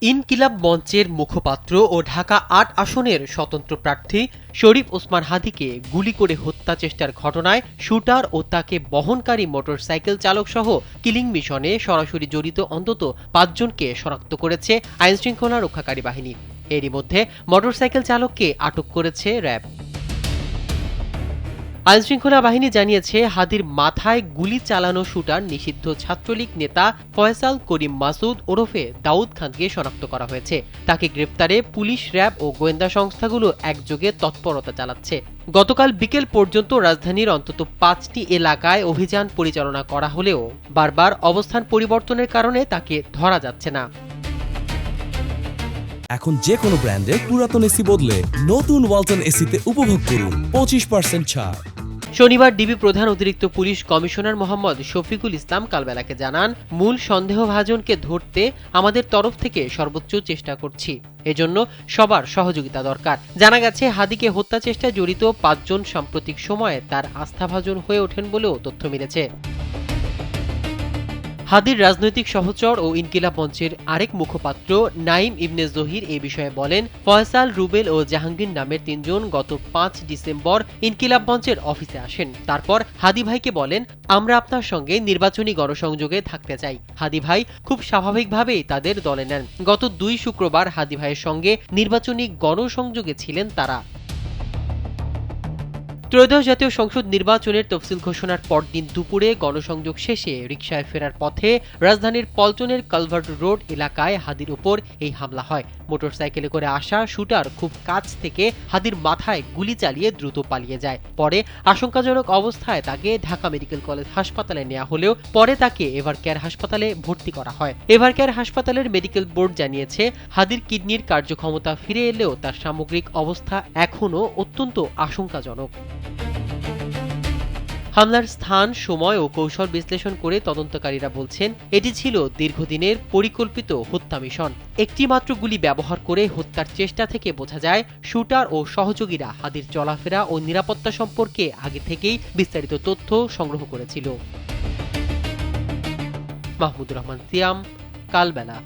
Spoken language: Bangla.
ইনকিলাব মঞ্চের মুখপাত্র ও ঢাকা ৮ আসনের স্বতন্ত্র প্রার্থী শরীফ ওসমান হাদীকে গুলি করে হত্যা চেষ্টার ঘটনায় শুটার ও তাকে বহনকারী মোটরসাইকেল চালকসহ কিলিং মিশনে সরাসরি জড়িত অন্তত ৫ জনকে শনাক্ত করেছে আইনশৃঙ্খলা রক্ষাকারী বাহিনী। এরই মধ্যে মোটরসাইকেল চালককে আটক করেছে র্যাব। আইনশৃঙ্খলা বাহিনী জানিয়েছে, হাদীর মাথায় গুলি চালানো শুটার নিষিদ্ধ ছাত্রলীগ নেতা ফয়সাল করিম মাসুদ ওরফে দাউদ খানকে শনাক্ত করা হয়েছে। তাকে গ্রেপ্তারে পুলিশ, র্যাব ও গোয়েন্দা সংস্থাগুলো একযোগে তৎপরতা চালাচ্ছে। গতকাল বিকেল পর্যন্ত রাজধানীর অন্তত ৫টি এলাকায় অভিযান পরিচালনা করা হলেও বারবার অবস্থান পরিবর্তনের কারণে তাকে ধরা যাচ্ছে না। এখন যে কোনো ব্র্যান্ডের পুরাতন এসি বদলে নতুন ওয়ালটন এসিতে উপভোগ করুন 25% ছাড়। শনিবার ডিবি প্রধান অতিরিক্ত পুলিশ কমিশনার মোহাম্মদ শফিকুল ইসলাম কালবেলাকে জানান, মূল সন্দেহভাজনকে ধরতে আমাদের তরফ থেকে সর্বোচ্চ চেষ্টা করছি। এজন্য সবার সহযোগিতা দরকার। জানা গেছে, হাদীকে হত্যা চেষ্টায় জড়িত ৫ জন সাম্প্রতিক সময়ে তার আস্থাভাজন হয়ে ওঠেন বলেও তথ্য মিলেছে। হাদীর রাজনৈতিক সহচর ও ইনকিলাব মঞ্চের আরেক মুখপাত্র নাঈম ইবনে জহির এ বিষয়ে বলেন, ফয়সাল, রুবেল ও জাহাঙ্গীর নামের ৩ জন গত ৫ ডিসেম্বর ইনকিলাব মঞ্চের অফিসে আসেন। তারপর হাদী ভাইকে বলেন, আমরা আপনার সঙ্গে নির্বাচনী গণসংযোগে থাকতে চাই। হাদী ভাই খুব স্বাভাবিকভাবেই তাদের দলে নেন। গত ২ শুক্রবার হাদী ভাইয়ের সঙ্গে নির্বাচনী গণসংযোগে ছিলেন তারা। ত্রয়োদশ জাতীয় সংসদ নির্বাচনের তফসিল ঘোষণার পরদিন দুপুরে গণসংযোগ শেষে রিকশায় ফেরার পথে রাজধানীর পল্টনের কালভার্ট রোড এলাকায় হাদীর উপর এই হামলা হয়। মোটরসাইকেলে করে আসা শুটার খুব কাছ থেকে হাদীর মাথায় গুলি চালিয়ে দ্রুত পালিয়ে যায়। পরে আশঙ্কাজনক অবস্থায় তাকে ঢাকা মেডিকেল কলেজ হাসপাতালে নেওয়া হলেও পরে তাকে এভারকেয়ার হাসপাতালে ভর্তি করা হয়। এভারকেয়ার হাসপাতালের মেডিকেল বোর্ড জানিয়েছে, হাদীর কিডনির কার্যক্ষমতা ফিরে এলেও তার সামগ্রিক অবস্থা এখনও অত্যন্ত আশঙ্কাজনক। হামলার স্থান, সময় ও কৌশল বিশ্লেষণ করে তদন্তকারীরা বলছেন, এটি ছিল দীর্ঘদিনের পরিকল্পিত হত্যা মিশন। একটি মাত্র গুলি ব্যবহার করে হত্যার চেষ্টা থেকে বোঝা যায়, শুটার ও সহযোগীরা হাদীর চলাফেরা ও নিরাপত্তা সম্পর্কে আগে থেকেই বিস্তারিত তথ্য সংগ্রহ করেছিল। মাহমুদুর রহমান সিয়াম, কালবেলা।